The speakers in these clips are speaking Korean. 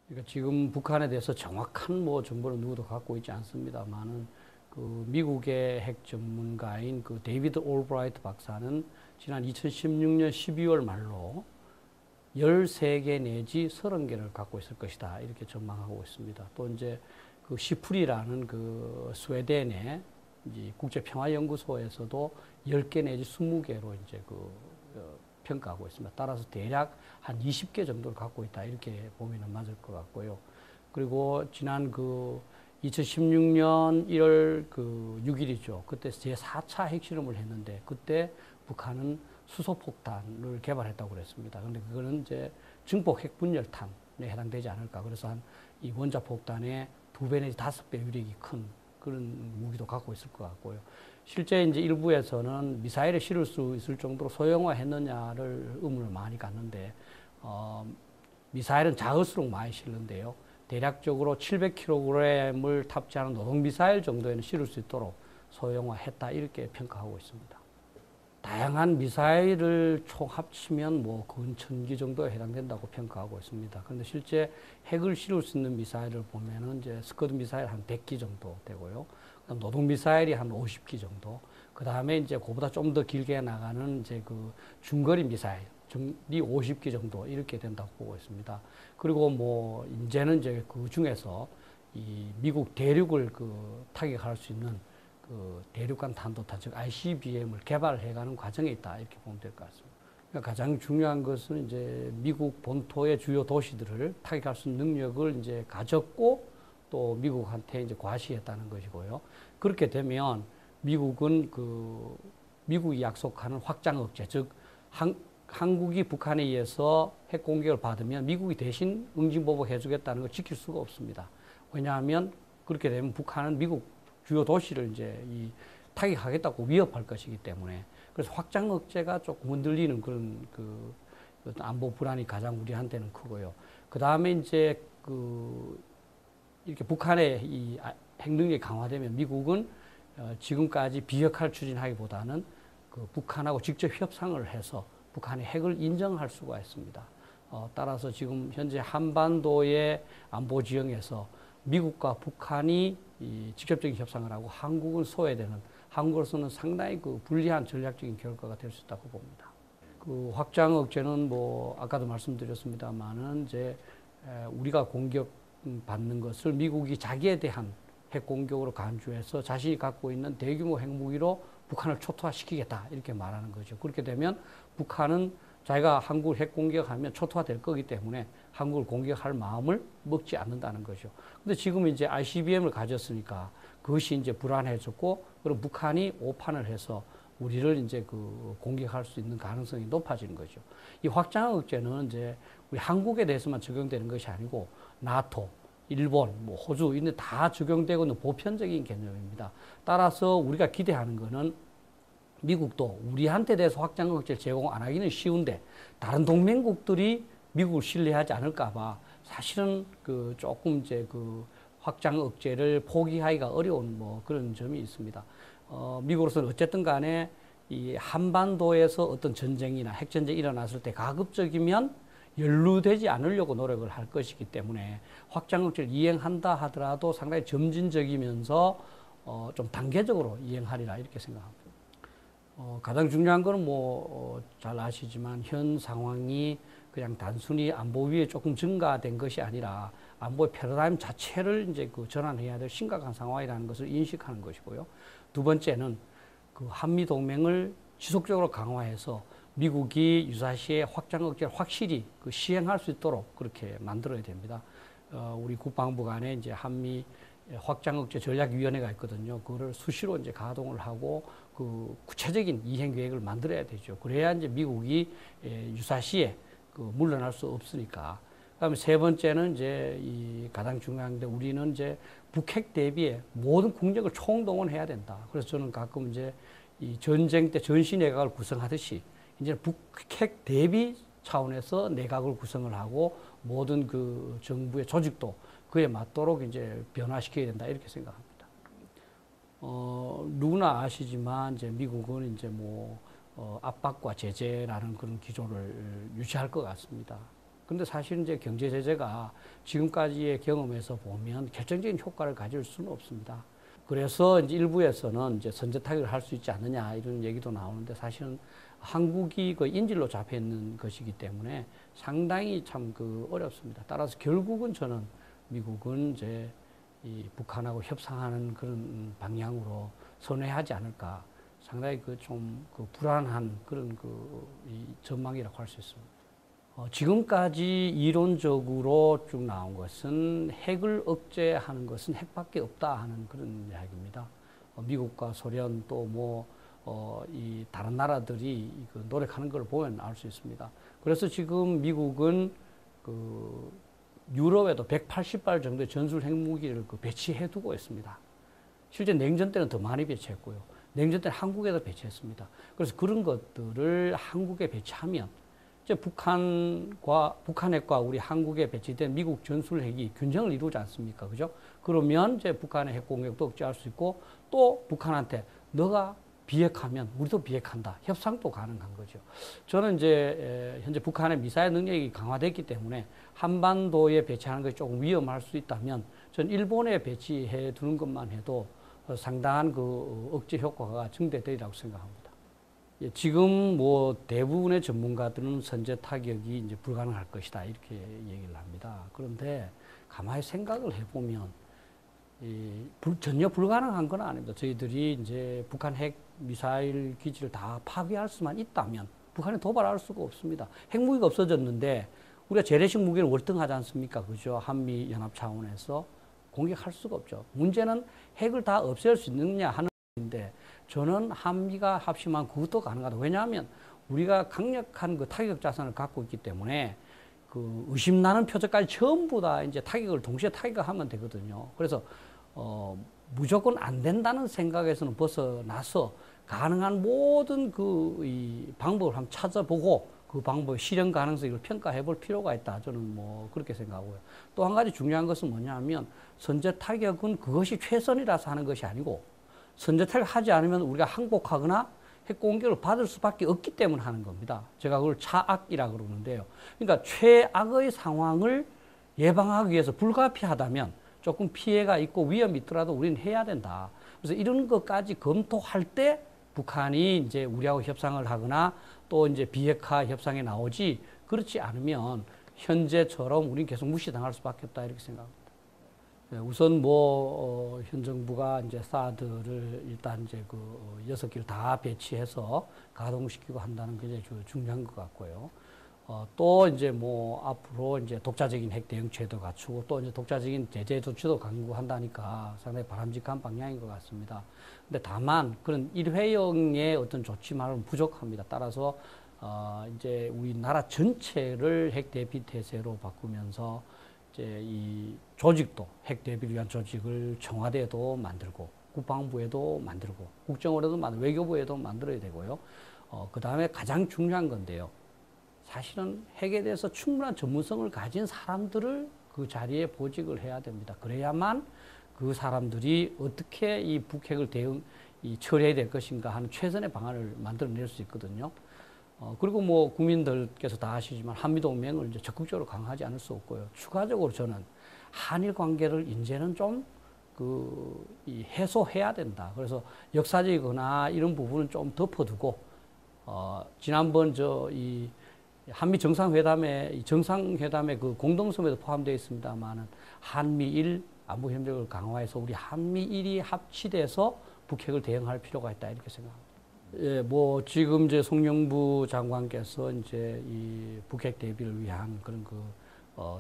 그러니까 지금 북한에 대해서 정확한 뭐 정보를 누구도 갖고 있지 않습니다만은 그 미국의 핵 전문가인 그 데이비드 올브라이트 박사는 지난 2016년 12월 말로 13개 내지 30개를 갖고 있을 것이다. 이렇게 전망하고 있습니다. 또 이제 그 시프리라는 그 스웨덴의 이제 국제평화연구소에서도 10개 내지 20개로 이제 평가하고 있습니다. 따라서 대략 한 20개 정도를 갖고 있다. 이렇게 보면 맞을 것 같고요. 그리고 지난 그 2016년 1월 그 6일이죠. 그때 제4차 핵실험을 했는데 그때 북한은 수소폭탄을 개발했다고 그랬습니다. 그런데 그거는 이제 증폭 핵분열탄에 해당되지 않을까. 그래서 한 이 원자폭탄의 2배 내지 5배 위력이 큰 그런 무기도 갖고 있을 것 같고요. 실제 이제 일부에서는 미사일에 실을 수 있을 정도로 소형화했느냐를 의문을 많이 갖는데, 미사일은 작을수록 많이 실는데요. 대략적으로 700kg을 탑재하는 노동미사일 정도에는 실을 수 있도록 소형화했다. 이렇게 평가하고 있습니다. 다양한 미사일을 총 합치면 뭐 근천기 정도에 해당된다고 평가하고 있습니다. 그런데 실제 핵을 실을 수 있는 미사일을 보면은 이제 스커드 미사일 한 100기 정도 되고요. 그다음 노동 미사일이 한 50기 정도. 그다음에 이제 그보다 좀 더 길게 나가는 이제 그 중거리 미사일이 50기 정도 이렇게 된다고 보고 있습니다. 그리고 뭐 이제는 이제 그 중에서 이 미국 대륙을 타격할 수 있는 그 대륙간 탄도탄, 즉 ICBM을 개발해가는 과정에 있다. 이렇게 보면 될 것 같습니다. 그러니까 가장 중요한 것은 이제 미국 본토의 주요 도시들을 타격할 수 있는 능력을 이제 가졌고 또 미국한테 이제 과시했다는 것이고요. 그렇게 되면 미국은 미국이 약속하는 확장 억제, 즉 한국이 북한에 의해서 핵 공격을 받으면 미국이 대신 응징보복 해주겠다는 걸 지킬 수가 없습니다. 왜냐하면 그렇게 되면 북한은 미국 주요 도시를 이제 타격하겠다고 위협할 것이기 때문에, 그래서 확장 억제가 조금 흔들리는 그런 안보 불안이 가장 우리한테는 크고요. 그 다음에 이제 이렇게 북한의 이 핵능력이 강화되면 미국은 지금까지 비핵화를 추진하기보다는 북한하고 직접 협상을 해서 북한의 핵을 인정할 수가 있습니다. 따라서 지금 현재 한반도의 안보 지형에서 미국과 북한이 직접적인 협상을 하고 한국은 소외되는, 한국으로서는 상당히 불리한 전략적인 결과가 될 수 있다고 봅니다. 확장 억제는 뭐 아까도 말씀드렸습니다만은 이제 우리가 공격받는 것을 미국이 자기에 대한 핵 공격으로 간주해서 자신이 갖고 있는 대규모 핵무기로 북한을 초토화시키겠다 이렇게 말하는 거죠. 그렇게 되면 북한은 자기가 한국을 핵 공격하면 초토화될 거기 때문에 한국을 공격할 마음을 먹지 않는다는 거죠. 근데 지금 이제 ICBM을 가졌으니까 그것이 이제 불안해졌고, 그럼 북한이 오판을 해서 우리를 이제 공격할 수 있는 가능성이 높아지는 거죠. 이 확장 억제는 이제 우리 한국에 대해서만 적용되는 것이 아니고 나토, 일본, 뭐 호주 이런 데 다 적용되고 있는 보편적인 개념입니다. 따라서 우리가 기대하는 거는 미국도 우리한테 대해서 확장 억제를 제공 안 하기는 쉬운데 다른 동맹국들이 미국을 신뢰하지 않을까 봐 사실은 조금 이제 확장 억제를 포기하기가 어려운 뭐 그런 점이 있습니다. 미국으로서는 어쨌든 간에 이 한반도에서 어떤 전쟁이나 핵전쟁이 일어났을 때 가급적이면 연루되지 않으려고 노력을 할 것이기 때문에 확장 억제를 이행한다 하더라도 상당히 점진적이면서 좀 단계적으로 이행하리라 이렇게 생각합니다. 가장 중요한 거는 잘 아시지만 현 상황이 그냥 단순히 안보 위에 조금 증가된 것이 아니라 안보의 패러다임 자체를 이제 전환해야 될 심각한 상황이라는 것을 인식하는 것이고요. 두 번째는 한미 동맹을 지속적으로 강화해서 미국이 유사시에 확장 억제를 확실히 시행할 수 있도록 그렇게 만들어야 됩니다. 우리 국방부 간에 이제 한미 확장 억제 전략위원회가 있거든요. 그거를 수시로 이제 가동을 하고 구체적인 이행 계획을 만들어야 되죠. 그래야 이제 미국이 유사시에 물러날 수 없으니까. 그다음에 세 번째는 이제 가장 중요한데 우리는 이제 북핵 대비에 모든 국력을 총동원해야 된다. 그래서 저는 가끔 이제 이 전쟁 때 전시 내각을 구성하듯이 이제 북핵 대비 차원에서 내각을 구성을 하고 모든 정부의 조직도 그에 맞도록 이제 변화시켜야 된다 이렇게 생각합니다. 누구나 아시지만 이제 미국은 이제 압박과 제재라는 그런 기조를 유지할 것 같습니다. 근데 사실 이제 경제 제재가 지금까지의 경험에서 보면 결정적인 효과를 가질 수는 없습니다. 그래서 이제 일부에서는 이제 선제 타격을 할 수 있지 않느냐 이런 얘기도 나오는데 사실은 한국이 그 인질로 잡혀 있는 것이기 때문에 상당히 참 그 어렵습니다. 따라서 결국은 저는 미국은 이제 이 북한하고 협상하는 그런 방향으로 선회하지 않을까 상당히 그 좀 그 불안한 그런 그 이 전망이라고 할 수 있습니다. 지금까지 이론적으로 쭉 나온 것은 핵을 억제하는 것은 핵밖에 없다 하는 그런 이야기입니다. 미국과 소련 또 이 다른 나라들이 노력하는 걸 보면 알 수 있습니다. 그래서 지금 미국은 그 유럽에도 180발 정도의 전술 핵무기를 배치해 두고 있습니다. 실제 냉전 때는 더 많이 배치했고요. 냉전 때는 한국에도 배치했습니다. 그래서 그런 것들을 한국에 배치하면 이제 북한핵과 우리 한국에 배치된 미국 전술핵이 균형을 이루지 않습니까? 그죠? 그러면 이제 북한의 핵 공격도 억제할 수 있고 또 북한한테 너가 비핵하면 우리도 비핵한다. 협상도 가능한 거죠. 저는 이제 현재 북한의 미사일 능력이 강화됐기 때문에 한반도에 배치하는 것이 조금 위험할 수 있다면 전 일본에 배치해 두는 것만 해도 상당한 그 억제 효과가 증대되리라고 생각합니다. 지금 대부분의 전문가들은 선제 타격이 이제 불가능할 것이다 이렇게 얘기를 합니다. 그런데 가만히 생각을 해보면 전혀 불가능한 건 아닙니다. 저희들이 이제 북한 핵 미사일 기지를 다 파괴할 수만 있다면 북한이 도발할 수가 없습니다. 핵무기가 없어졌는데 우리가 재래식 무기를 월등하지 않습니까? 그죠? 한미 연합 차원에서 공격할 수가 없죠. 문제는 핵을 다 없앨 수 있느냐 하는 건데 저는 한미가 합심하면 그것도 가능하다. 왜냐하면 우리가 강력한 그 타격 자산을 갖고 있기 때문에 그 의심나는 표적까지 전부 다 이제 타격을 동시에 타격하면 되거든요. 그래서 무조건 안 된다는 생각에서는 벗어나서 가능한 모든 이 방법을 한번 찾아보고 그 방법의 실현 가능성을 평가해 볼 필요가 있다. 저는 그렇게 생각하고요. 또 한 가지 중요한 것은 뭐냐면 선제 타격은 그것이 최선이라서 하는 것이 아니고 선제 타격하지 않으면 우리가 항복하거나 핵 공격을 받을 수밖에 없기 때문에 하는 겁니다. 제가 그걸 차악이라고 그러는데요. 그러니까 최악의 상황을 예방하기 위해서 불가피하다면 조금 피해가 있고 위험이 있더라도 우리는 해야 된다. 그래서 이런 것까지 검토할 때 북한이 이제 우리하고 협상을 하거나 또 이제 비핵화 협상에 나오지 그렇지 않으면 현재처럼 우리는 계속 무시당할 수밖에 없다 이렇게 생각합니다. 우선 현 정부가 이제 사드를 일단 이제 그 6기를 다 배치해서 가동시키고 한다는 게 중요한 것 같고요. 또 이제 앞으로 이제 독자적인 핵 대응체도 갖추고 또 이제 독자적인 제재 조치도 강구한다니까 상당히 바람직한 방향인 것 같습니다. 근데 다만 그런 일회용의 어떤 조치만은 부족합니다. 따라서 이제 우리나라 전체를 핵 대비 태세로 바꾸면서 이제 이 조직도 핵 대비를 위한 조직을 청와대에도 만들고 국방부에도 만들고 국정원에도 만들고 외교부에도 만들어야 되고요. 그 다음에 가장 중요한 건데요. 사실은 핵에 대해서 충분한 전문성을 가진 사람들을 그 자리에 보직을 해야 됩니다. 그래야만 그 사람들이 어떻게 이 북핵을 처리해야 될 것인가 하는 최선의 방안을 만들어낼 수 있거든요. 그리고 국민들께서 다 아시지만 한미동맹을 이제 적극적으로 강화하지 않을 수 없고요. 추가적으로 저는 한일 관계를 이제는 좀 해소해야 된다. 그래서 역사적이거나 이런 부분은 좀 덮어두고, 지난번 이 한미 정상회담에 그 공동성에도 포함되어 있습니다만은 한미일 안보 협력을 강화해서 우리 한미일이 합치돼서 북핵을 대응할 필요가 있다 이렇게 생각합니다. 예, 지금 이제 송영부 장관께서 이제 이 북핵 대비를 위한 그런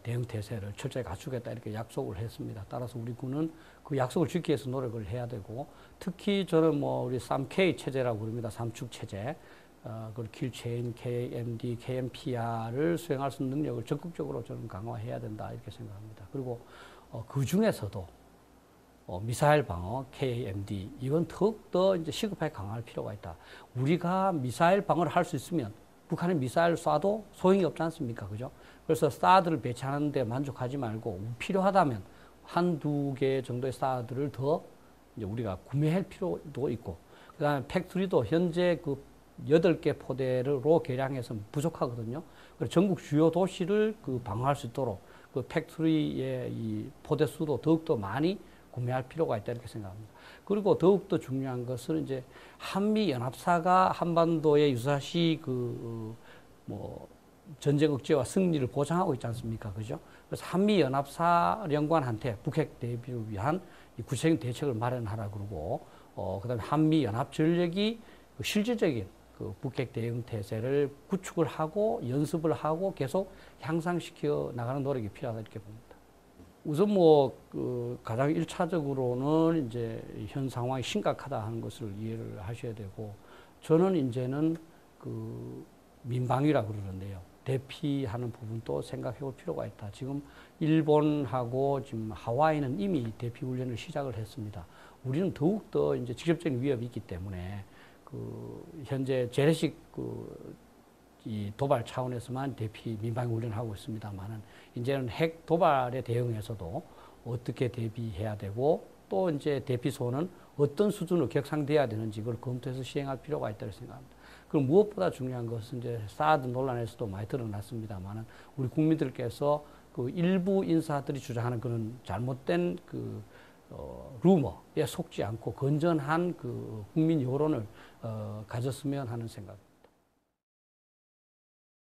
대응 태세를 철저히 갖추겠다 이렇게 약속을 했습니다. 따라서 우리 군은 그 약속을 지키기 위해서 노력을 해야 되고, 특히 저는 우리 3K 체제라고 부릅니다. 3축 체제. 그 킬체인, KMD, KMPR을 수행할 수 있는 능력을 적극적으로 저는 강화해야 된다 이렇게 생각합니다. 그리고 그 중에서도 미사일 방어, KMD 이건 더욱더 이제 시급하게 강화할 필요가 있다. 우리가 미사일 방어를 할 수 있으면 북한의 미사일 쏴도 소용이 없지 않습니까? 그죠? 그래서 사드를 배치하는 데 만족하지 말고 필요하다면 한두 개 정도의 사드를 더 이제 우리가 구매할 필요도 있고, 그다음에 팩토리도 현재 그 8개 포대로 개량해서 부족하거든요. 그래서 전국 주요 도시를 그 방어할 수 있도록 그 팩토리의 이 포대 수도 더욱더 많이 구매할 필요가 있다 이렇게 생각합니다. 그리고 더욱더 중요한 것은 이제 한미 연합사가 한반도의 유사시 뭐 전쟁 억제와 승리를 보장하고 있지 않습니까? 그죠? 그래서 한미 연합사령관한테 북핵 대비를 위한 구체적인 대책을 마련하라 그러고, 그다음에 한미 연합 전력이 실질적인 그 북핵 대응 태세를 구축을 하고 연습을 하고 계속 향상시켜 나가는 노력이 필요하다 이렇게 봅니다. 우선 그 가장 1차적으로는 이제 현 상황이 심각하다 하는 것을 이해를 하셔야 되고, 저는 이제는 그 민방위라 그러는데요. 대피하는 부분도 생각해 볼 필요가 있다. 지금 일본하고 지금 하와이는 이미 대피 훈련을 시작을 했습니다. 우리는 더욱더 이제 직접적인 위협이 있기 때문에 그 현재 재래식 이 도발 차원에서만 대피 민방위 훈련을 하고 있습니다만은 이제는 핵 도발에 대응해서도 어떻게 대비해야 되고 또 이제 대피소는 어떤 수준으로 격상돼야 되는지 그걸 검토해서 시행할 필요가 있다고 생각합니다. 그리고 무엇보다 중요한 것은 이제 사드 논란에서도 많이 드러났습니다만은 우리 국민들께서 그 일부 인사들이 주장하는 그런 잘못된 루머에 속지 않고 건전한 그 국민 여론을 가졌으면 하는 생각.